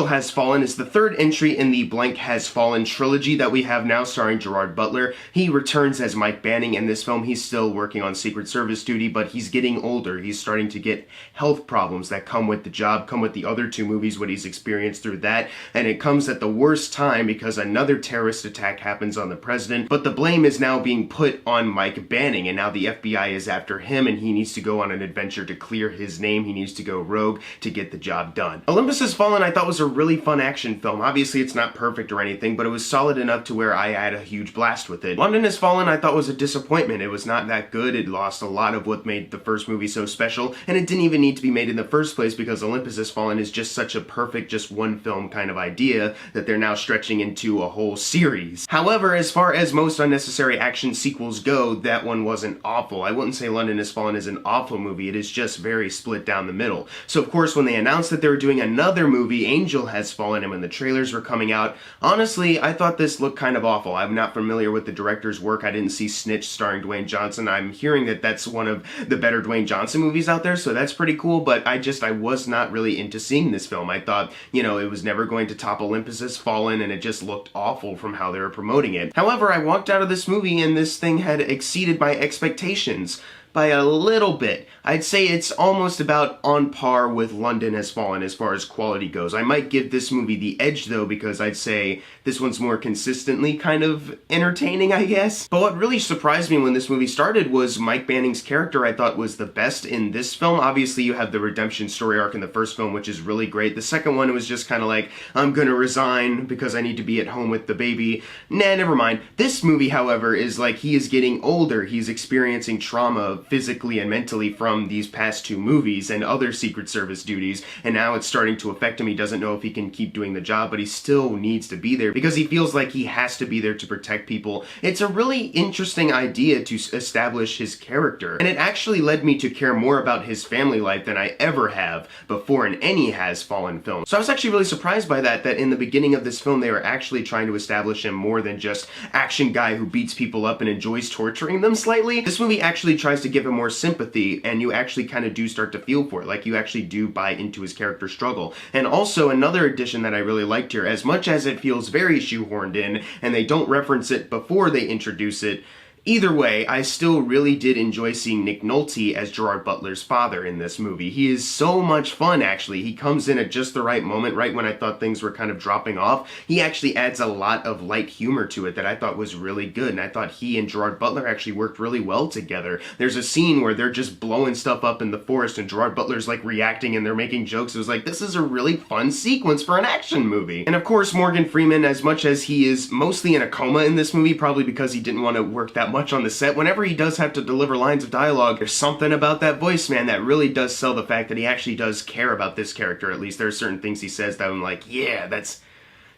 Angel Has Fallen is the third entry in the Blank Has Fallen trilogy that we have now, starring Gerard Butler. He returns as Mike Banning in this film. He's still working on Secret Service duty, but he's getting older. He's starting to get health problems that come with the job, come with the other two movies, what he's experienced through that, and it comes at the worst time because another terrorist attack happens on the president, but the blame is now being put on Mike Banning, and now the FBI is after him, and he needs to go on an adventure to clear his name. He needs to go rogue to get the job done. Olympus Has Fallen I thought was a really fun action film. Obviously it's not perfect or anything, but it was solid enough to where I had a huge blast with it. London Has Fallen I thought was a disappointment. It was not that good. It lost a lot of what made the first movie so special, and it didn't even need to be made in the first place because Olympus Has Fallen is just such a perfect, just one film kind of idea that they're now stretching into a whole series. However, as far as most unnecessary action sequels go, that one wasn't awful. I wouldn't say London Has Fallen is an awful movie. It is just very split down the middle. So of course when they announced that they were doing another movie, Angel Has Fallen, and when the trailers were coming out, honestly, I thought this looked kind of awful. I'm not familiar with the director's work. I didn't see Snitch starring Dwayne Johnson. I'm hearing that that's one of the better Dwayne Johnson movies out there, so that's pretty cool, but I was not really into seeing this film. I thought, you know, it was never going to top Olympus Has Fallen, and it just looked awful from how they were promoting it. However, I walked out of this movie and this thing had exceeded my expectations by a little bit. I'd say it's almost about on par with London Has Fallen as far as quality goes. I might give this movie the edge though, because I'd say this one's more consistently kind of entertaining, I guess. But what really surprised me when this movie started was Mike Banning's character. I thought was the best in this film. Obviously you have the redemption story arc in the first film, which is really great. The second one was just kind of like, I'm gonna resign because I need to be at home with the baby. Nah, never mind. This movie, however, is like he is getting older. He's experiencing trauma physically and mentally from these past two movies and other Secret Service duties, and now it's starting to affect him. He doesn't know if he can keep doing the job, but he still needs to be there because he feels like he has to be there to protect people. It's a really interesting idea to establish his character, and it actually led me to care more about his family life than I ever have before in any Has Fallen film. So I was actually really surprised by that in the beginning of this film they were actually trying to establish him more than just action guy who beats people up and enjoys torturing them slightly. This movie actually tries to give him more sympathy, and you actually kind of do start to feel for it. Like, you actually do buy into his character struggle. And also, another addition that I really liked here, as much as it feels very shoehorned in, and they don't reference it before they introduce it, either way, I still really did enjoy seeing Nick Nolte as Gerard Butler's father in this movie. He is so much fun, actually. He comes in at just the right moment, right when I thought things were kind of dropping off. He actually adds a lot of light humor to it that I thought was really good, and I thought he and Gerard Butler actually worked really well together. There's a scene where they're just blowing stuff up in the forest, and Gerard Butler's like reacting and they're making jokes. It was like, this is a really fun sequence for an action movie. And of course, Morgan Freeman, as much as he is mostly in a coma in this movie, probably because he didn't want to work that much on the set, whenever he does have to deliver lines of dialogue, there's something about that voice, man, that really does sell the fact that he actually does care about this character. At least there are certain things he says that I'm like, yeah,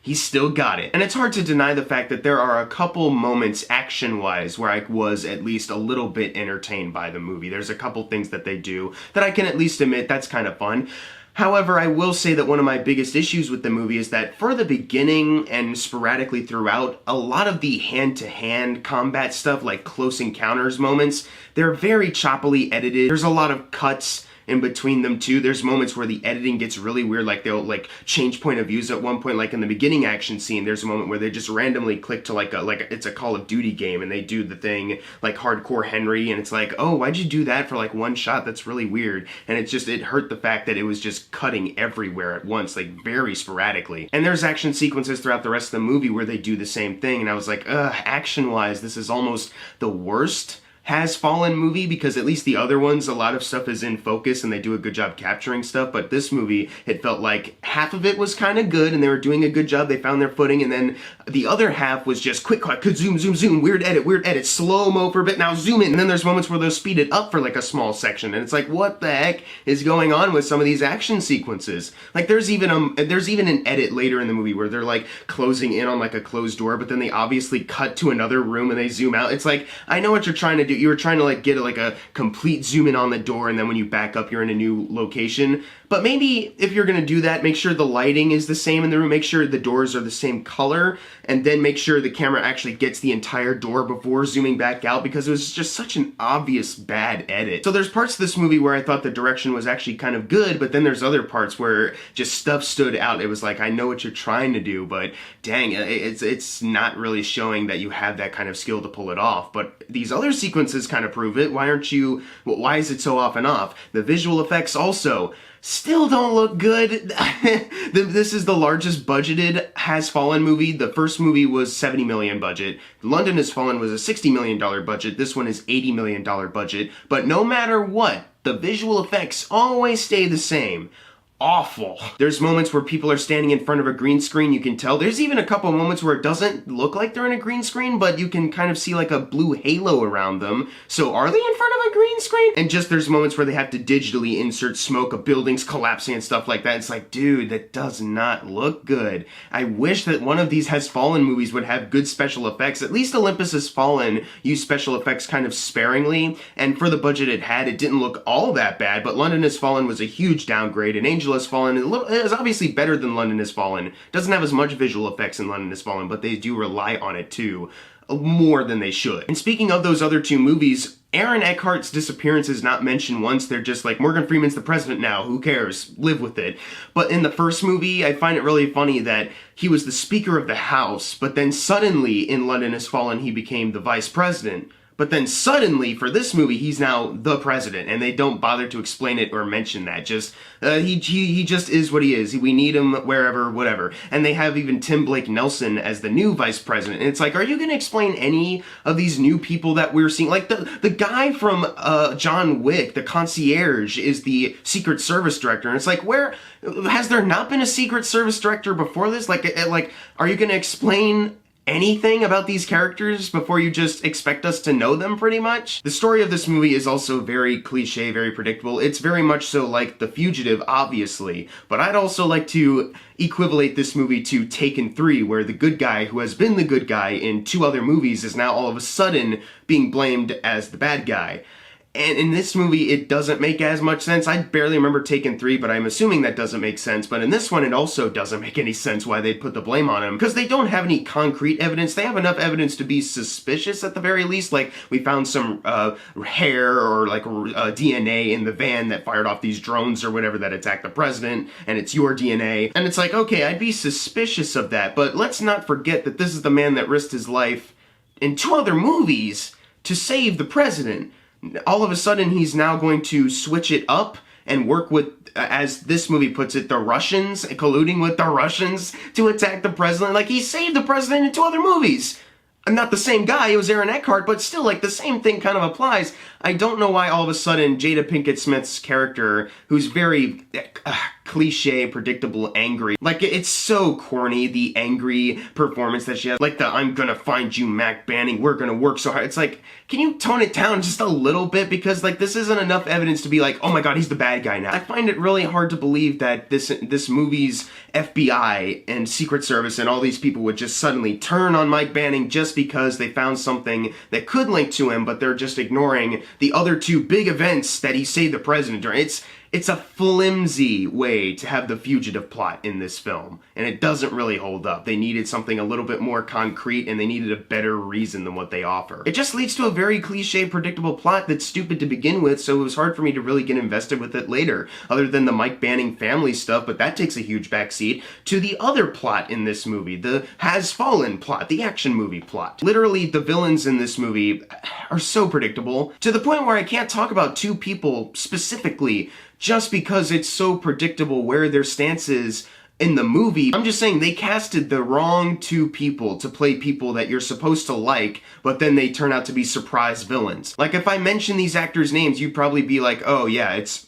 he's still got it. And it's hard to deny the fact that there are a couple moments action-wise where I was at least a little bit entertained by the movie. There's a couple things that they do that I can at least admit that's kind of fun. However, I will say that one of my biggest issues with the movie is that for the beginning and sporadically throughout, a lot of the hand-to-hand combat stuff, like close encounters moments, they're very choppily edited. There's a lot of cuts in between them too. There's moments where the editing gets really weird, like they'll like change point of views at one point. Like in the beginning action scene, there's a moment where they just randomly click to like it's a Call of Duty game, and they do the thing like Hardcore Henry, and it's like, oh, why'd you do that for like one shot? That's really weird. And it hurt the fact that it was just cutting everywhere at once, like very sporadically. And there's action sequences throughout the rest of the movie where they do the same thing, and I was like, action-wise, this is almost the worst Has Fallen movie, because at least the other ones, a lot of stuff is in focus and they do a good job capturing stuff, but this movie, it felt like half of it was kind of good and they were doing a good job, they found their footing, and then the other half was just quick, zoom, weird edit, slow-mo for a bit, now zoom in, and then there's moments where they'll speed it up for like a small section, and it's like, what the heck is going on with some of these action sequences? Like there's even an edit later in the movie where they're like closing in on like a closed door, but then they obviously cut to another room and they zoom out. It's like, I know what you're trying to do. you were trying to like get like a complete zoom in on the door, and then when you back up, you're in a new location. But maybe if you're gonna do that, make sure the lighting is the same in the room, make sure the doors are the same color, and then make sure the camera actually gets the entire door before zooming back out, because it was just such an obvious bad edit. So there's parts of this movie where I thought the direction was actually kind of good, but then there's other parts where just stuff stood out. It was like, I know what you're trying to do, but dang, it's not really showing that you have that kind of skill to pull it off. But these other sequences kind of prove it. Why is it so off and off? The visual effects also still don't look good. This is the largest budgeted Has Fallen movie. The first movie was $70 million budget. London Has Fallen was a $60 million budget. This one is $80 million budget. But no matter what, the visual effects always stay the same. Awful. There's moments where people are standing in front of a green screen, you can tell. There's even a couple moments where it doesn't look like they're in a green screen, but you can kind of see like a blue halo around them. So are they in front of a green screen? And just there's moments where they have to digitally insert smoke of buildings collapsing and stuff like that. It's like, dude, that does not look good. I wish that one of these Has Fallen movies would have good special effects. At least Olympus Has Fallen used special effects kind of sparingly, and for the budget it had, it didn't look all that bad, but London Has Fallen was a huge downgrade, and Angel Has Fallen is obviously better than London Has Fallen. Doesn't have as much visual effects in London Has Fallen, but they do rely on it too, more than they should. And speaking of those other two movies, Aaron Eckhart's disappearance is not mentioned once. They're just like, Morgan Freeman's the president now, who cares? Live with it. But in the first movie, I find it really funny that he was the Speaker of the House, but then suddenly in London Has Fallen, he became the Vice President. But then suddenly, for this movie, he's now the president, and they don't bother to explain it or mention that. Just, he just is what he is. We need him wherever, whatever. And they have even Tim Blake Nelson as the new vice president. And it's like, are you going to explain any of these new people that we're seeing? Like, the guy from John Wick, the concierge, is the Secret Service director. And it's like, where, has there not been a Secret Service director before this? Like, are you going to explain anything about these characters before you just expect us to know them, pretty much? The story of this movie is also very cliche, very predictable. It's very much so like The Fugitive, obviously, but I'd also like to equivalate this movie to Taken 3, where the good guy who has been the good guy in 2 other movies is now all of a sudden being blamed as the bad guy. And in this movie, it doesn't make as much sense. I barely remember Taken 3, but I'm assuming that doesn't make sense. But in this one, it also doesn't make any sense why they'd put the blame on him, because they don't have any concrete evidence. They have enough evidence to be suspicious at the very least. Like, we found some hair or like DNA in the van that fired off these drones or whatever that attacked the president, and it's your DNA. And it's like, okay, I'd be suspicious of that, but let's not forget that this is the man that risked his life in 2 other movies to save the president. All of a sudden, he's now going to switch it up and work with, as this movie puts it, the Russians, colluding with the Russians to attack the president. Like, he saved the president in 2 other movies. I'm not the same guy, it was Aaron Eckhart, but still, like, the same thing kind of applies. I don't know why all of a sudden Jada Pinkett Smith's character, who's very cliche, predictable, angry, like, it's so corny, the angry performance that she has, like the I'm gonna find you, Mac Banning, we're gonna work so hard. It's like, can you tone it down just a little bit? Because, like, this isn't enough evidence to be like, oh my god, he's the bad guy now. I find it really hard to believe that this movie's FBI and Secret Service and all these people would just suddenly turn on Mike Banning just because they found something that could link to him, but they're just ignoring the other 2 big events that he saved the president during. It's a flimsy way to have the fugitive plot in this film, and it doesn't really hold up. They needed something a little bit more concrete, and they needed a better reason than what they offer. It just leads to a very cliche, predictable plot that's stupid to begin with, so it was hard for me to really get invested with it later, other than the Mike Banning family stuff, but that takes a huge backseat to the other plot in this movie, the Has Fallen plot, the action movie plot. Literally, the villains in this movie are so predictable, to the point where I can't talk about 2 people specifically just because it's so predictable where their stance is in the movie. I'm just saying they casted the wrong 2 people to play people that you're supposed to like, but then they turn out to be surprise villains. Like, if I mention these actors' names, you'd probably be like, oh yeah, it's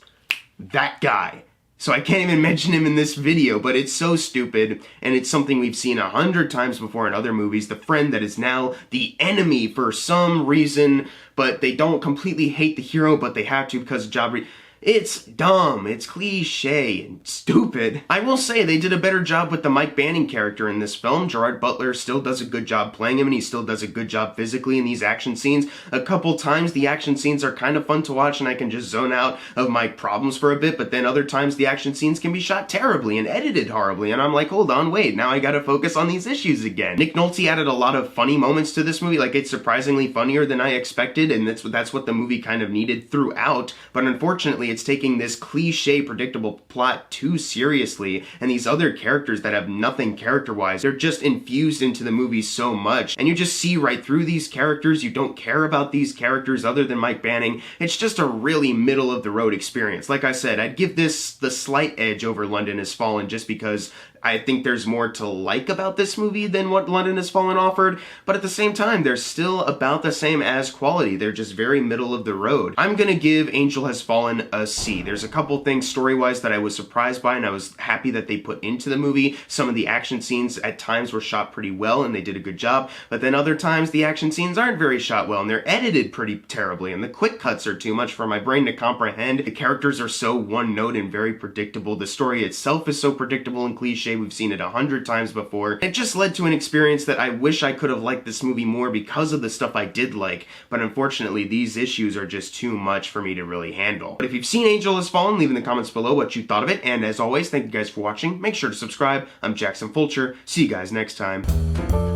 that guy. So I can't even mention him in this video, but it's so stupid, and it's something we've seen 100 times before in other movies. The friend that is now the enemy for some reason, but they don't completely hate the hero, but they have to because of job It's dumb, it's cliche, and stupid. I will say they did a better job with the Mike Banning character in this film. Gerard Butler still does a good job playing him, and he still does a good job physically in these action scenes. A couple times the action scenes are kind of fun to watch, and I can just zone out of my problems for a bit, but then other times the action scenes can be shot terribly and edited horribly, and I'm like, hold on, wait, now I gotta focus on these issues again. Nick Nolte added a lot of funny moments to this movie, like it's surprisingly funnier than I expected, and that's what the movie kind of needed throughout, but unfortunately it's taking this cliche, predictable plot too seriously, and these other characters that have nothing character-wise, they're just infused into the movie so much, and you just see right through these characters. You don't care about these characters other than Mike Banning. It's just a really middle-of-the-road experience. Like I said, I'd give this the slight edge over London Has Fallen just because I think there's more to like about this movie than what London Has Fallen offered, but at the same time, they're still about the same as quality. They're just very middle of the road. I'm gonna give Angel Has Fallen a C. There's a couple things story-wise that I was surprised by, and I was happy that they put into the movie. Some of the action scenes at times were shot pretty well, and they did a good job, but then other times the action scenes aren't very shot well, and they're edited pretty terribly, and the quick cuts are too much for my brain to comprehend. The characters are so one-note and very predictable. The story itself is so predictable and cliche. We've seen it 100 times before. It just led to an experience that I wish I could have liked this movie more because of the stuff I did like, but unfortunately these issues are just too much for me to really handle. But if you've seen Angel Has Fallen, leave in the comments below what you thought of it, and as always, thank you guys for watching. Make sure to subscribe. I'm Jackson Fulcher. See you guys next time.